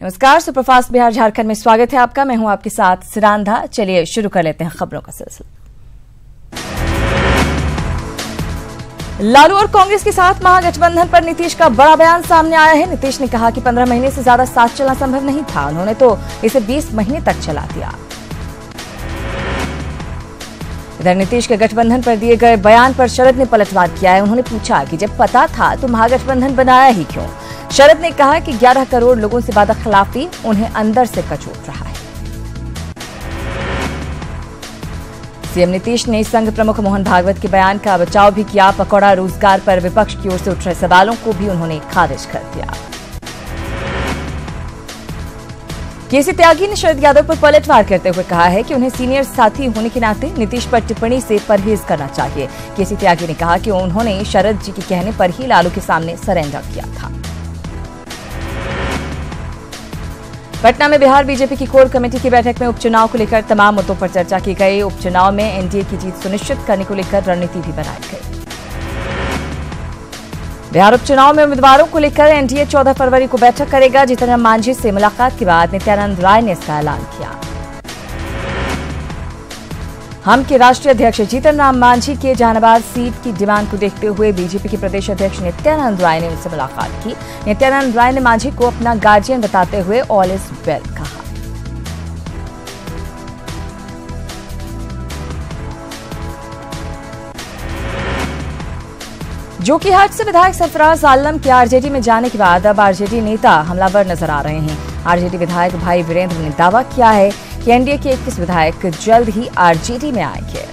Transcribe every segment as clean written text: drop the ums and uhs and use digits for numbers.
नमस्कार, सुपरफास्ट बिहार झारखंड में स्वागत है आपका। मैं हूं आपके साथ सिरांधा। चलिए शुरू कर लेते हैं खबरों का सिलसिला। लालू और कांग्रेस के साथ महागठबंधन पर नीतीश का बड़ा बयान सामने आया है। नीतीश ने कहा कि 15 महीने से ज्यादा साथ चलना संभव नहीं था, उन्होंने तो इसे 20 महीने तक चला दिया। इधर नीतीश के गठबंधन पर दिए गए बयान पर शरद ने पलटवार किया है। उन्होंने पूछा कि जब पता था तो महागठबंधन बनाया ही क्यों। शरद ने कहा कि 11 करोड़ लोगों से वादा खिलाफी उन्हें अंदर से कचोट रहा है। सीएम नीतीश ने संघ प्रमुख मोहन भागवत के बयान का बचाव भी किया। पकौड़ा रोजगार पर विपक्ष की ओर से उठ रहे सवालों को भी उन्होंने खारिज कर दिया। केसी त्यागी ने शरद यादव पर पलटवार करते हुए कहा है कि उन्हें सीनियर साथी होने के नाते नीतीश पर टिप्पणी से परहेज करना चाहिए। केसी त्यागी ने कहा कि उन्होंने शरद जी के कहने पर ही लालू के सामने सरेंडर किया था। पटना में बिहार बीजेपी की कोर कमेटी की बैठक में उपचुनाव को लेकर तमाम मुद्दों पर चर्चा की गई। उपचुनाव में एनडीए की जीत सुनिश्चित करने को लेकर रणनीति भी बनाई गई। बिहार उपचुनाव में उम्मीदवारों को लेकर एनडीए 14 फरवरी को बैठक करेगा। जीतन राम मांझी से मुलाकात के बाद नित्यानंद राय ने इसका ऐलान किया। हम के राष्ट्रीय अध्यक्ष जीतन राम मांझी के जहानाबाद सीट की डिमांड को देखते हुए बीजेपी के प्रदेश अध्यक्ष नित्यानंद राय ने उनसे मुलाकात की। नित्यानंद राय ने मांझी को अपना गार्जियन बताते हुए ऑल इज वेल कहा। जोकीहाट से विधायक सरफराज आलम के आरजेडी में जाने के बाद अब आरजेडी नेता हमलावर नजर आ रहे हैं। आरजेडी विधायक भाई वीरेंद्र ने दावा किया है कि एनडीए के 21 विधायक जल्द ही आरजेडी में आएंगे।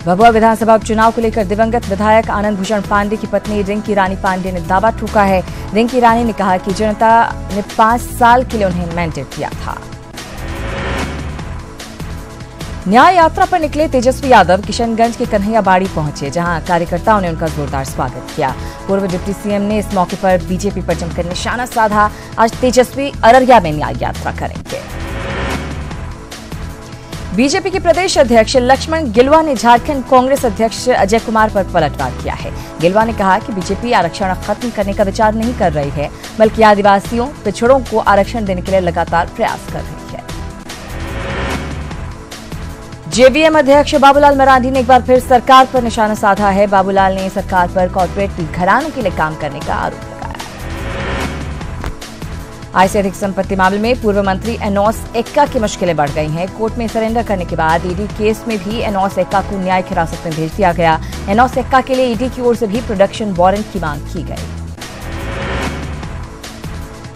भभुआ विधानसभा उपचुनाव को लेकर दिवंगत विधायक आनंद भूषण पांडे की पत्नी रिंकी रानी पांडे ने दावा ठोका है। रिंकी रानी ने कहा कि जनता ने 5 साल के लिए उन्हें मैंडेट दिया था। न्याय यात्रा पर निकले तेजस्वी यादव किशनगंज के कन्हैयाबाड़ी पहुंचे, जहां कार्यकर्ताओं ने उनका जोरदार स्वागत किया। पूर्व डिप्टी सीएम ने इस मौके पर बीजेपी पर जमकर निशाना साधा। आज तेजस्वी अररिया में न्याय यात्रा करेंगे। बीजेपी के प्रदेश अध्यक्ष लक्ष्मण गिलुआ ने झारखंड कांग्रेस अध्यक्ष अजय कुमार पर पलटवार किया है। गिलुआ ने कहा कि बीजेपी आरक्षण खत्म करने का विचार नहीं कर रही है, बल्कि आदिवासियों पिछड़ों को आरक्षण देने के लिए लगातार प्रयास कर रही है। जेवीएम अध्यक्ष बाबूलाल मरांडी ने एक बार फिर सरकार पर निशाना साधा है। बाबूलाल ने सरकार पर कॉर्पोरेट घरानों के लिए काम करने का आरोप लगाया। आय से अधिक संपत्ति मामले में पूर्व मंत्री एनोस एक्का की मुश्किलें बढ़ गई हैं। कोर्ट में सरेंडर करने के बाद ईडी केस में भी एनोस एक्का को न्यायिक हिरासत में भेज दिया गया। एनोस एक्का के लिए ईडी की ओर से भी प्रोडक्शन वारंट की मांग की गई।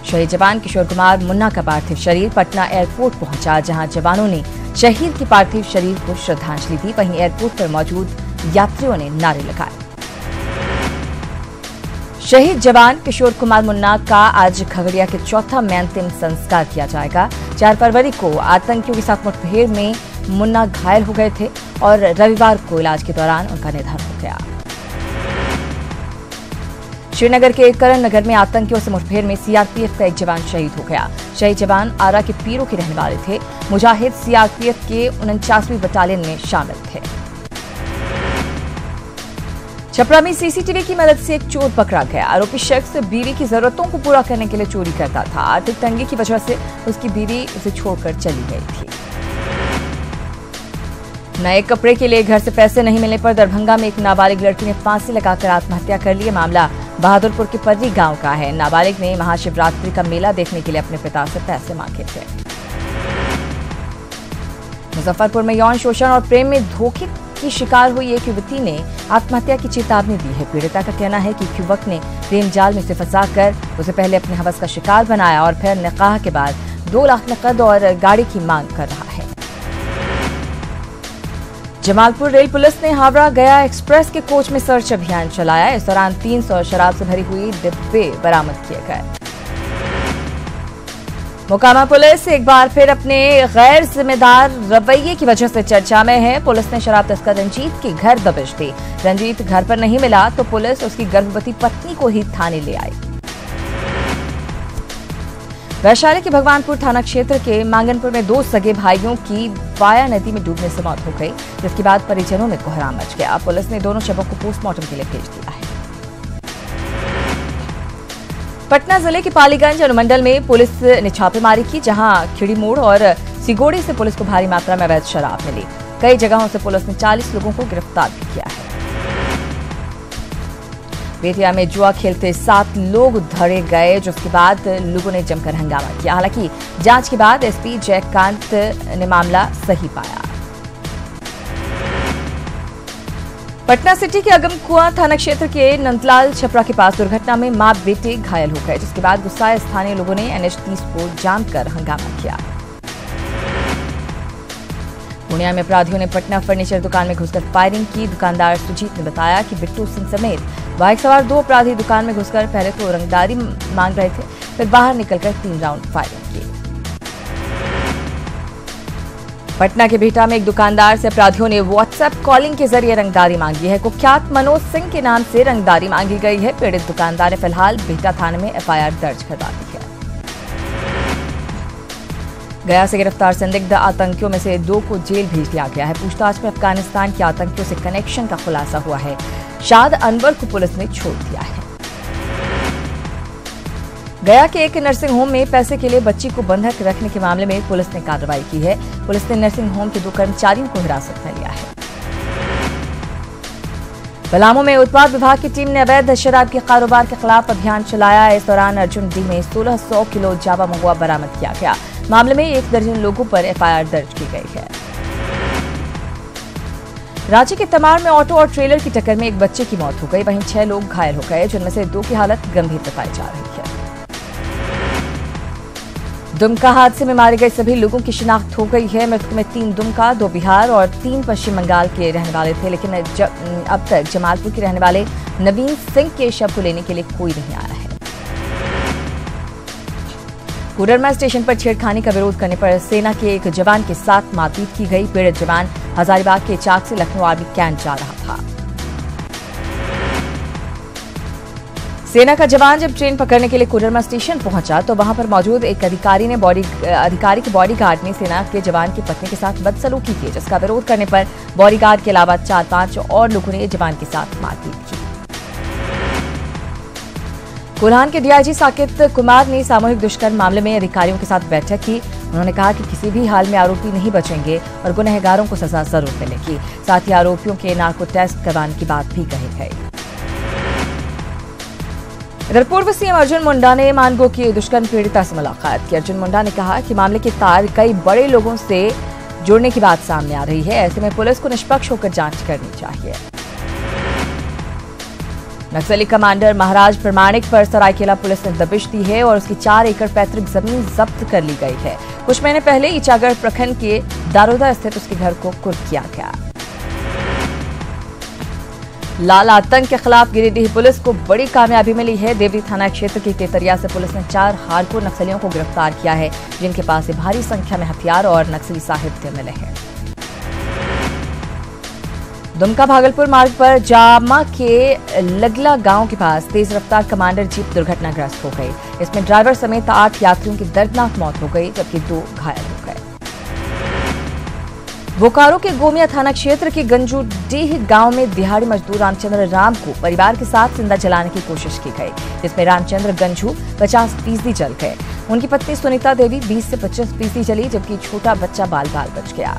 शहीद जवान किशोर कुमार मुन्ना का पार्थिव शरीर पटना एयरपोर्ट पहुंचा, जहां जवानों ने शहीद के पार्थिव शरीर को श्रद्धांजलि दी। वहीं एयरपोर्ट पर मौजूद यात्रियों ने नारे लगाए। शहीद जवान किशोर कुमार मुन्ना का आज खगड़िया के चौथा में अंतिम संस्कार किया जाएगा। 4 फरवरी को आतंकियों के साथ मुठभेड़ में मुन्ना घायल हो गए थे और रविवार को इलाज के दौरान उनका निधन हो गया। श्रीनगर के करण नगर में आतंकियों से मुठभेड़ में सीआरपीएफ का एक जवान शहीद हो गया। शहीद जवान आरा के पीरो के रहने वाले थे। मुजाहिद सीआरपीएफ के 49वीं बटालियन में शामिल थे। छपरा में सीसीटीवी की मदद से एक चोर पकड़ा गया। आरोपी शख्स बीवी की जरूरतों को पूरा करने के लिए चोरी करता था। आर्थिक तंगी की वजह से उसकी बीवी उसे छोड़कर चली गई थी। नए कपड़े के लिए घर से पैसे नहीं मिलने पर दरभंगा में एक नाबालिग लड़की ने फांसी लगाकर आत्महत्या कर ली। मामला बहादुरपुर के पर्री गांव का है। नाबालिग ने महाशिवरात्रि का मेला देखने के लिए अपने पिता से पैसे मांगे थे। मुजफ्फरपुर में यौन शोषण और प्रेम में धोखे की शिकार हुई एक युवती ने आत्महत्या की चेतावनी दी है। पीड़िता का कहना है कि युवक ने प्रेम जाल में उसे फंसाकर उसे पहले अपने हवस का शिकार बनाया और फिर निकाह के बाद 2 लाख नकद और गाड़ी की मांग कर रहा है। जमालपुर रेल पुलिस ने हावड़ा गया एक्सप्रेस के कोच में सर्च अभियान चलाया। इस दौरान 300 शराब से भरी हुई डिब्बे बरामद किए गए। मोकामा पुलिस एक बार फिर अपने गैर जिम्मेदार रवैये की वजह से चर्चा में है। पुलिस ने शराब तस्कर रंजीत के घर दबिश दी। रंजीत घर पर नहीं मिला तो पुलिस उसकी गर्भवती पत्नी को ही थाने ले आई। वैशाली के भगवानपुर थाना क्षेत्र के मांगनपुर में 2 सगे भाइयों की वाया नदी में डूबने से मौत हो गई, जिसके बाद परिजनों में कोहराम मच गया। पुलिस ने दोनों शवों को पोस्टमार्टम के लिए भेज दिया है। पटना जिले के पालीगंज अनुमंडल में पुलिस ने छापेमारी की, जहां खिड़ी मोड़ और सिगोड़ी से पुलिस को भारी मात्रा में अवैध शराब मिली। कई जगहों से पुलिस ने 40 लोगों को गिरफ्तार भी किया है। बेतिया में जुआ खेलते 7 लोग धरे गए, जिसके बाद लोगों ने जमकर हंगामा किया। हालांकि जांच के बाद एसपी जयकांत ने मामला सही पाया। पटना सिटी के अगमकुआं थाना क्षेत्र के नंदलाल छपरा के पास दुर्घटना में मां बेटे घायल हो गए, जिसके बाद गुस्साए स्थानीय लोगों ने NH 30 को जाम कर हंगामा किया। पूर्णिया में अपराधियों ने पटना फर्नीचर दुकान में घुसकर फायरिंग की। दुकानदार सुजीत ने बताया कि बिट्टू सिंह समेत बाइक सवार 2 अपराधी दुकान में घुसकर पहले तो रंगदारी मांग रहे थे, फिर बाहर निकलकर 3 राउंड फायरिंग की। पटना के बिहटा में एक दुकानदार से अपराधियों ने व्हाट्सएप कॉलिंग के जरिए रंगदारी मांगी है। कुख्यात मनोज सिंह के नाम से रंगदारी मांगी गई है। पीड़ित दुकानदार ने फिलहाल बिहटा थाने में FIR दर्ज करवा दी है। गया से गिरफ्तार संदिग्ध आतंकियों में से 2 को जेल भेज दिया गया है। पूछताछ में अफगानिस्तान के आतंकियों से कनेक्शन का खुलासा हुआ है। शाद अनवर को पुलिस ने छोड़ दिया है। गया के एक नर्सिंग होम में पैसे के लिए बच्ची को बंधक रखने के मामले में पुलिस ने कार्रवाई की है। पुलिस ने नर्सिंग होम के 2 कर्मचारियों को हिरासत में लिया है। पलामू में उत्पाद विभाग की टीम ने अवैध शराब के कारोबार के खिलाफ अभियान चलाया। इस दौरान अर्जुन डी में 1600 किलो जावा महुआ बरामद किया गया। मामले में 1 दर्जन लोगों पर FIR दर्ज की गई है। रांची के तमाड़ में ऑटो और ट्रेलर की टक्कर में एक बच्चे की मौत हो गई, वहीं 6 लोग घायल हो गए, जिनमें से 2 की हालत गंभीर बताई जा रही है। दुमका हादसे में मारे गए सभी लोगों की शिनाख्त हो गई है। मृतकों में 3 दुमका, 2 बिहार और 3 पश्चिम बंगाल के रहने वाले थे, लेकिन अब तक जमालपुर के रहने वाले नवीन सिंह के शव को लेने के लिए कोई नहीं आया है। कोडरमा स्टेशन पर छेड़खानी का विरोध करने पर सेना के एक जवान के साथ मारपीट की गई। पीड़ित जवान हजारीबाग के चाक से लखनऊ आर्मी कैंप जा रहा था। सेना का जवान जब ट्रेन पकड़ने के लिए कोडरमा स्टेशन पहुंचा तो वहां पर मौजूद एक अधिकारी के बॉडीगार्ड ने सेना के जवान की पत्नी के साथ बदसलूकी की, जिसका विरोध करने पर बॉडीगार्ड के अलावा 4-5 और लोगों ने जवान के साथ मारपीट की। कोल्हान के DIG साकेत कुमार ने सामूहिक दुष्कर्म मामले में अधिकारियों के साथ बैठक की। उन्होंने कहा कि किसी भी हाल में आरोपी नहीं बचेंगे और गुनहगारों को सजा जरूर मिलेगी। साथ ही आरोपियों के नार्को टेस्ट करवाने की बात भी कही गई। इधर पूर्व CM अर्जुन मुंडा ने मानगो की दुष्कर्म पीड़िता से मुलाकात की। अर्जुन मुंडा ने कहा कि मामले के तार कई बड़े लोगों से जुड़ने की बात सामने आ रही है। ऐसे में पुलिस को निष्पक्ष होकर जांच करनी चाहिए। नक्सली कमांडर महाराज प्रमाणिक पर सरायकेला पुलिस ने दबिश दी है और उसकी 4 एकड़ पैतृक जमीन जब्त कर ली गई है। कुछ महीने पहले ईचागढ़ प्रखंड के दारोदा स्थित उसके घर को कुर्क किया गया। लाल आतंक के खिलाफ गिरिडीह पुलिस को बड़ी कामयाबी मिली है। देवरी थाना क्षेत्र की तेतरिया से पुलिस ने 4 हार्डकोर नक्सलियों को गिरफ्तार किया है, जिनके पास से भारी संख्या में हथियार और नक्सली साहित्य मिले हैं। दुमका भागलपुर मार्ग पर जामा के लगला गांव के पास तेज रफ्तार कमांडर जीप दुर्घटनाग्रस्त हो गई। इसमें ड्राइवर समेत 8 यात्रियों की दर्दनाक मौत हो गई, जबकि 2 घायल हो गए। बोकारो के गोमिया थाना क्षेत्र के गंजूडीह गांव में दिहाड़ी मजदूर रामचंद्र राम को परिवार के साथ जिंदा जलाने की कोशिश की गई, जिसमें रामचंद्र गंजू 50% जल गए। उनकी पत्नी सुनीता देवी 20 से 25% जली, जबकि छोटा बच्चा बाल बाल बच गया।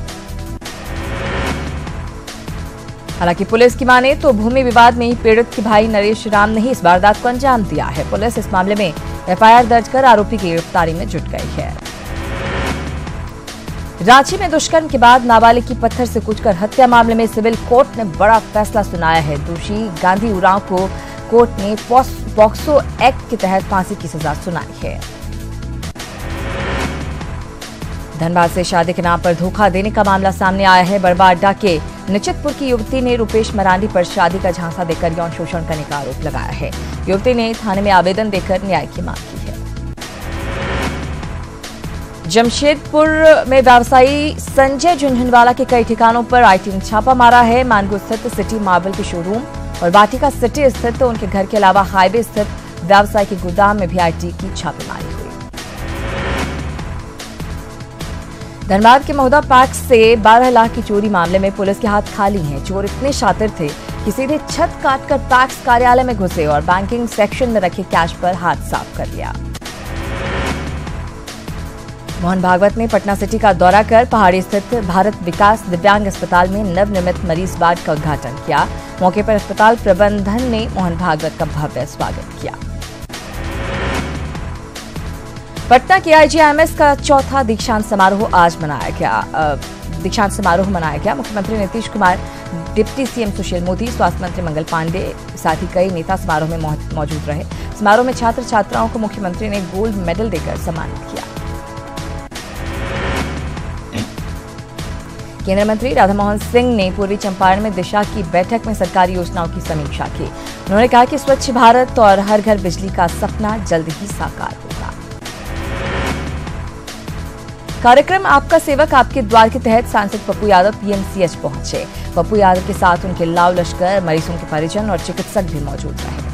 हालांकि पुलिस की माने तो भूमि विवाद में ही पीड़ित के भाई नरेश राम ने ही इस वारदात को अंजाम दिया है। पुलिस इस मामले में FIR दर्ज कर आरोपी की गिरफ्तारी में जुट गई है। रांची में दुष्कर्म के बाद नाबालिग की पत्थर से कुचकर हत्या मामले में सिविल कोर्ट ने बड़ा फैसला सुनाया है। दोषी गांधी उरांव को कोर्ट ने पॉक्सो एक्ट के तहत फांसी की सजा सुनाई है। धनबाद से शादी के नाम पर धोखा देने का मामला सामने आया है। बड़वा अड्डा के निचितपुर की युवती ने रुपेश मरांडी पर शादी का झांसा देकर यौन शोषण करने का आरोप लगाया है। युवती ने थाने में आवेदन देकर न्याय की मांग की है। जमशेदपुर में व्यवसायी संजय झुंझुनवाला के कई ठिकानों पर IT ने छापा मारा है। मानगो स्थित सिटी मार्बल के शोरूम और वाटिका सिटी स्थित उनके घर के अलावा हाईवे स्थित व्यवसाय के गोदाम में भी IT की छापेमारी हुई। धनबाद के महुदा पार्क से 12 लाख की चोरी मामले में पुलिस के हाथ खाली हैं। चोर इतने शातिर थे कि सीधे छत काटकर पैक्स कार्यालय में घुसे और बैंकिंग सेक्शन में रखे कैश पर हाथ साफ कर लिया। मोहन भागवत ने पटना सिटी का दौरा कर पहाड़ी स्थित भारत विकास दिव्यांग अस्पताल में नवनिर्मित मरीज वार्ड का उद्घाटन किया। मौके पर अस्पताल प्रबंधन ने मोहन भागवत का भव्य स्वागत किया। पटना के IGIMS का चौथा दीक्षांत समारोह आज मनाया गया। मुख्यमंत्री नीतीश कुमार, डिप्टी CM सुशील मोदी, स्वास्थ्य मंत्री मंगल पांडे साथ ही कई नेता समारोह में मौजूद रहे। समारोह में छात्र छात्राओं को मुख्यमंत्री ने गोल्ड मेडल देकर सम्मानित किया। केंद्रीय मंत्री राधामोहन सिंह ने पूर्वी चंपारण में दिशा की बैठक में सरकारी योजनाओं की समीक्षा की। उन्होंने कहा कि स्वच्छ भारत और हर घर बिजली का सपना जल्द ही साकार होगा। कार्यक्रम आपका सेवक आपके द्वार के तहत सांसद पप्पू यादव PMCH पहुंचे। पप्पू यादव के साथ उनके लाव लश्कर, मरीजों के परिजन और चिकित्सक भी मौजूद रहे।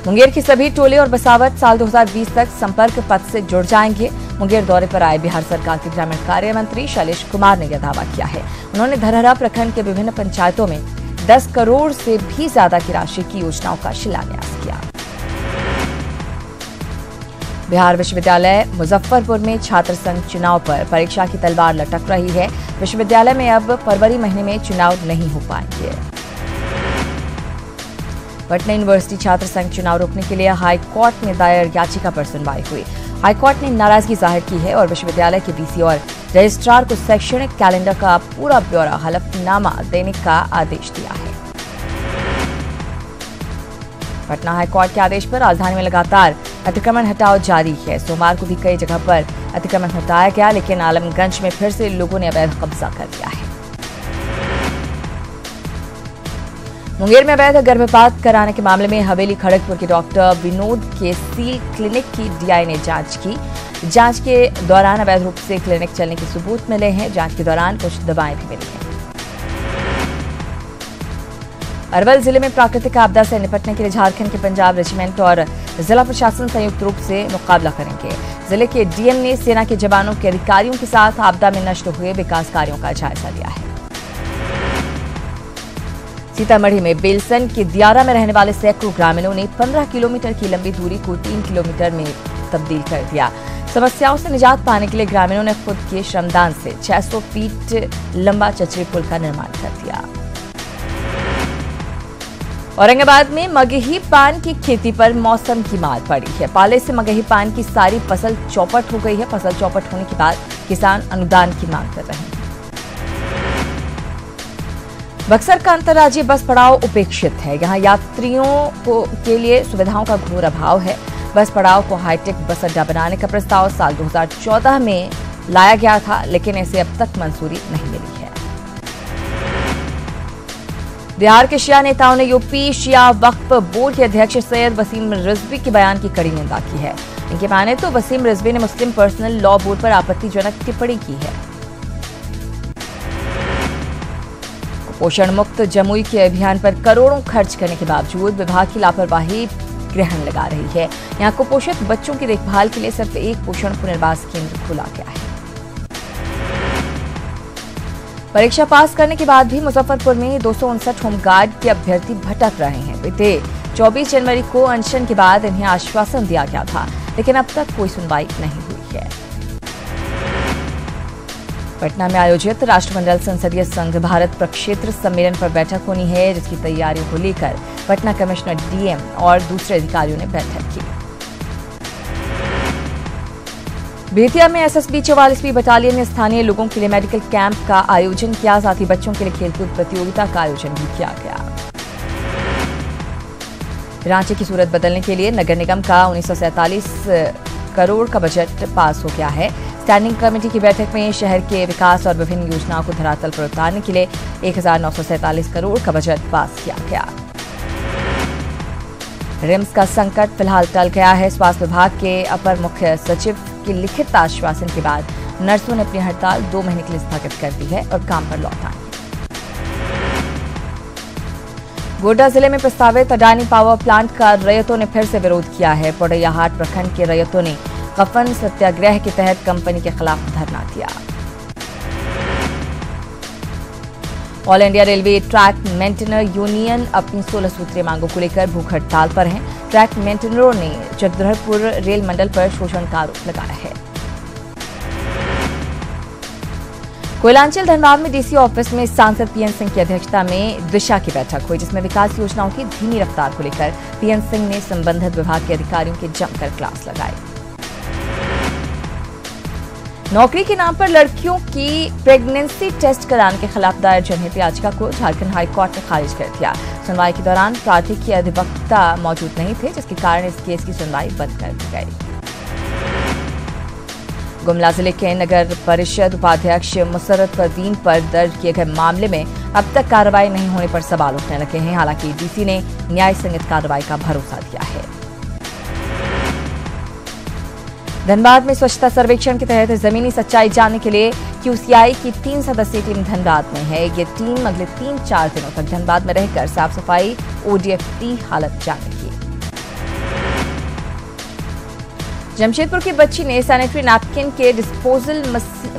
मुंगेर की सभी टोले और बसावट साल 2020 तक संपर्क पथ से जुड़ जाएंगे। मुंगेर दौरे पर आए बिहार सरकार के ग्रामीण कार्य मंत्री शैलेश कुमार ने यह दावा किया है। उन्होंने धरहरा प्रखंड के विभिन्न पंचायतों में 10 करोड़ से भी ज्यादा की राशि की योजनाओं का शिलान्यास किया। बिहार विश्वविद्यालय मुजफ्फरपुर में छात्र संघ चुनाव पर परीक्षा की तलवार लटक रही है। विश्वविद्यालय में अब फरवरी महीने में चुनाव नहीं हो पाएंगे। पटना यूनिवर्सिटी छात्र संघ चुनाव रोकने के लिए हाई कोर्ट में दायर याचिका पर सुनवाई हुई। हाई कोर्ट ने नाराजगी जाहिर की है और विश्वविद्यालय के VC और रजिस्ट्रार को शैक्षणिक कैलेंडर का पूरा ब्यौरा हलफनामा देने का आदेश दिया है। पटना हाई कोर्ट के आदेश पर राजधानी में लगातार अतिक्रमण हटाओ जारी है। सोमवार को भी कई जगह पर अतिक्रमण हटाया गया, लेकिन आलमगंज में फिर से लोगों ने अवैध कब्जा कर लिया है। मुंगेर में अवैध गर्भपात कराने के मामले में हवेली खड़गपुर के डॉक्टर विनोद के सील क्लिनिक की DI ने जांच की। जांच के दौरान अवैध रूप से क्लिनिक चलने के सबूत मिले हैं। जांच के दौरान कुछ दवाएं भी मिली हैं। अरवल जिले में प्राकृतिक आपदा से निपटने के लिए झारखंड के पंजाब रेजिमेंट और जिला प्रशासन संयुक्त रूप से मुकाबला करेंगे। जिले के DM ने सेना के जवानों के अधिकारियों के साथ आपदा में नष्ट हुए विकास कार्यों का जायजा लिया है। सीतामढ़ी में बेलसन के दियारा में रहने वाले सैकड़ों ग्रामीणों ने 15 किलोमीटर की लंबी दूरी को 3 किलोमीटर में तब्दील कर दिया। समस्याओं से निजात पाने के लिए ग्रामीणों ने खुद के श्रमदान से 600 फीट लंबा चचरी पुल का निर्माण कर दिया। औरंगाबाद में मगही पान की खेती पर मौसम की मार पड़ी है। पाले से मगही पान की सारी फसल चौपट हो गई है। फसल चौपट होने के बाद किसान अनुदान की मांग कर रहे हैं। बक्सर का अंतर्राज्यीय बस पड़ाव उपेक्षित है। यहाँ यात्रियों के लिए सुविधाओं का घोर अभाव है। बस पड़ाव को हाईटेक बस अड्डा बनाने का प्रस्ताव साल 2014 में लाया गया था, लेकिन इसे अब तक मंजूरी नहीं मिली है। बिहार के शिया नेताओं ने यूपी शिया वक्फ बोर्ड के अध्यक्ष सैयद वसीम रिजवी के बयान की कड़ी निंदा की है। इनके माने तो वसीम रिजवी ने मुस्लिम पर्सनल लॉ बोर्ड पर आपत्तिजनक टिप्पणी की है। पोषण मुक्त जमुई के अभियान पर करोड़ों खर्च करने के बावजूद विभाग की लापरवाही ग्रहण लगा रही है। यहां कुपोषित बच्चों की देखभाल के लिए सिर्फ एक पोषण पुनर्वास केंद्र खोला गया है। परीक्षा पास करने के बाद भी मुजफ्फरपुर में 259 होमगार्ड के अभ्यर्थी भटक रहे हैं। बीते 24 जनवरी को अनशन के बाद इन्हें आश्वासन दिया गया था, लेकिन अब तक कोई सुनवाई नहीं हुई है। पटना में आयोजित राष्ट्रमंडल संसदीय संघ भारत प्रक्षेत्र सम्मेलन पर बैठक होनी है, जिसकी तैयारियों को लेकर पटना कमिश्नर DM और दूसरे अधिकारियों ने बैठक की। बेतिया में SSB 44वीं बटालियन ने स्थानीय लोगों के लिए मेडिकल कैंप का आयोजन किया। साथ ही बच्चों के लिए खेलकूद प्रतियोगिता का आयोजन भी किया गया। रांची की सूरत बदलने के लिए नगर निगम का 1947 करोड़ का बजट पास हो गया है। स्टैंडिंग कमेटी की बैठक में शहर के विकास और विभिन्न योजनाओं को धरातल पर उतारने के लिए 1947 करोड़ का बजट पास किया गया। रिम्स का संकट फिलहाल टल गया है। स्वास्थ्य विभाग के अपर मुख्य सचिव के लिखित आश्वासन के बाद नर्सों ने अपनी हड़ताल 2 महीने के लिए स्थगित कर दी है और काम पर लौट आए हैं। गोड्डा जिले में प्रस्तावित अडानी पावर प्लांट का रैयतों ने फिर से विरोध किया है। पोड़ैयाहाट प्रखंड के रैयतों ने कफन सत्याग्रह के तहत कंपनी के खिलाफ धरना दिया। All India railway track maintainer union अपनी 16 सूत्रीय मांगों को लेकर भूख हड़ताल पर हैं। ट्रैक मेंटेनरों ने चक्रधरपुर रेल मंडल पर शोषण का आरोप लगाया है। कोयलांचल धनबाद में डीसी ऑफिस में सांसद पीएन सिंह की अध्यक्षता में दिशा की बैठक हुई, जिसमें विकास योजनाओं की धीमी रफ्तार को लेकर पीएन सिंह ने संबंधित विभाग के अधिकारियों के जमकर क्लास लगाए। नौकरी के नाम पर लड़कियों की प्रेगनेंसी टेस्ट कराने के खिलाफ दायर जनहित याचिका को झारखंड हाईकोर्ट ने खारिज कर दिया। सुनवाई के दौरान प्रार्थी के अधिवक्ता मौजूद नहीं थे, जिसके कारण इस केस की सुनवाई बंद कर दी गई। गुमला जिले के नगर परिषद उपाध्यक्ष मुसर्रत परवीन पर दर्ज किए गए मामले में अब तक कार्रवाई नहीं होने पर सवाल उठने लगे हैं। हालांकि डीसी ने न्याय संगत कार्रवाई का भरोसा दिया है। धनबाद में स्वच्छता सर्वेक्षण के तहत जमीनी सच्चाई जानने के लिए क्यूसीआई की 3 सदस्यीय टीम धनबाद में है। ये टीम अगले 3-4 दिनों तक धनबाद में रहकर साफ सफाई, ओडीएफ की हालत जानेगी। जमशेदपुर की बच्ची ने सैनिटरी नैपकिन के डिस्पोजल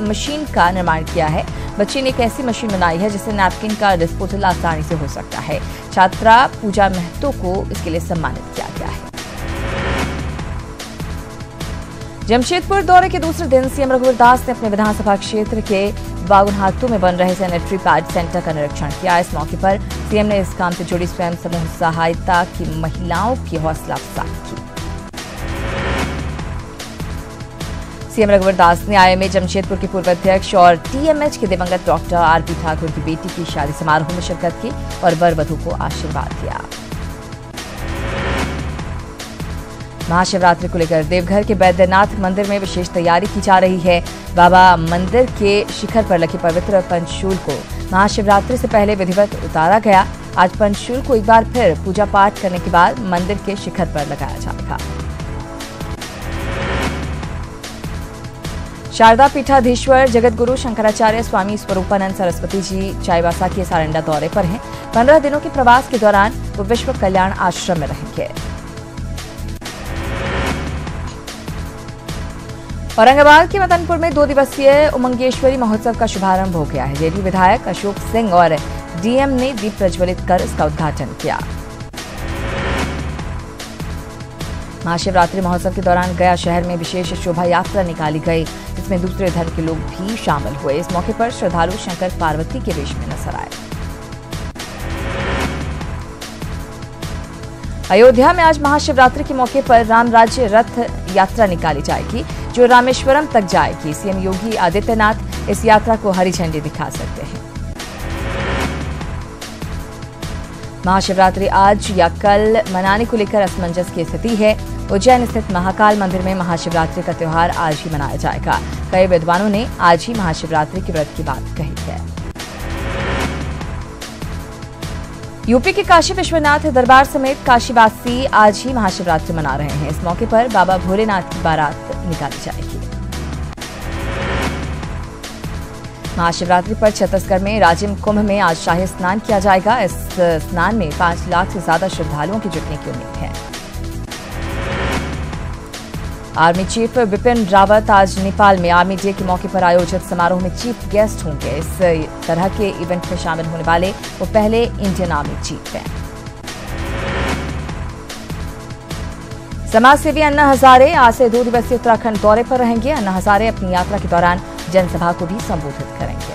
मशीन का निर्माण किया है। बच्ची ने एक ऐसी मशीन बनाई है जिससे नैपकिन का डिस्पोजल आसानी से हो सकता है। छात्रा पूजा महतो को इसके लिए सम्मानित किया गया है। जमशेदपुर दौरे के दूसरे दिन सीएम रघुवर दास ने अपने विधानसभा क्षेत्र के बागुनहाटू में बन रहे सैनिटरी पैड सेंटर का निरीक्षण किया। इस मौके पर सीएम ने इस काम से जुड़ी स्वयं समूह सहायता की महिलाओं की हौसला अफजाई की। सीएम रघुवर दास ने आईएमए जमशेदपुर के पूर्व अध्यक्ष और टीएमएच के दिवंगत डॉक्टर आरपी ठाकुर की बेटी की शादी समारोह में शिरकत की और वर वधू को आशीर्वाद दिया। महाशिवरात्रि को लेकर देवघर के बैद्यनाथ मंदिर में विशेष तैयारी की जा रही है। बाबा मंदिर के शिखर पर लगे पवित्र पंचशूल को महाशिवरात्रि से पहले विधिवत उतारा गया। आज पंचशूल को एक बार फिर पूजा पाठ करने के बाद मंदिर के शिखर पर लगाया जाएगा। शारदा पीठाधीश्वर जगतगुरु शंकराचार्य स्वामी स्वरूपानंद सरस्वती जी चाईबासा के सारंडा दौरे पर हैं। 15 दिनों के प्रवास के दौरान वो विश्व कल्याण आश्रम में रहेंगे। औरंगाबाद के मदनपुर में 2 दिवसीय उमंगेश्वरी महोत्सव का शुभारंभ हो गया है। जेडी विधायक अशोक सिंह और डीएम ने दीप प्रज्वलित कर इसका उद्घाटन किया। महाशिवरात्रि महोत्सव के दौरान गया शहर में विशेष शोभा यात्रा निकाली गई, जिसमें दूसरे धर्म के लोग भी शामिल हुए। इस मौके पर श्रद्धालु शंकर पार्वती के वेश में नजर आए। अयोध्या में आज महाशिवरात्रि के मौके पर राम राज्य रथ यात्रा निकाली जाएगी, जो रामेश्वरम तक जाएगी। सीएम योगी आदित्यनाथ इस यात्रा को हरी झंडी दिखा सकते हैं। महाशिवरात्रि आज या कल मनाने को लेकर असमंजस की स्थिति है। उज्जैन स्थित महाकाल मंदिर में महाशिवरात्रि का त्योहार आज ही मनाया जाएगा। कई विद्वानों ने आज ही महाशिवरात्रि के व्रत की बात कही है। यूपी के काशी विश्वनाथ दरबार समेत काशीवासी आज ही महाशिवरात्रि मना रहे हैं। इस मौके पर बाबा भोलेनाथ की बारात निकाली जाएगी। महाशिवरात्रि पर छत्तीसगढ़ में राजिम कुंभ में आज शाही स्नान किया जाएगा। इस स्नान में 5 लाख से ज्यादा श्रद्धालुओं के जुटने की उम्मीद है। आर्मी चीफ बिपिन रावत आज नेपाल में आर्मी डे के मौके पर आयोजित समारोह में चीफ गेस्ट होंगे। इस तरह के इवेंट में शामिल होने वाले वो पहले इंडियन आर्मी चीफ हैं। समाजसेवी अन्ना हजारे आज से 2 दिवसीय उत्तराखंड दौरे पर रहेंगे। अन्ना हजारे अपनी यात्रा के दौरान जनसभा को भी संबोधित करेंगे।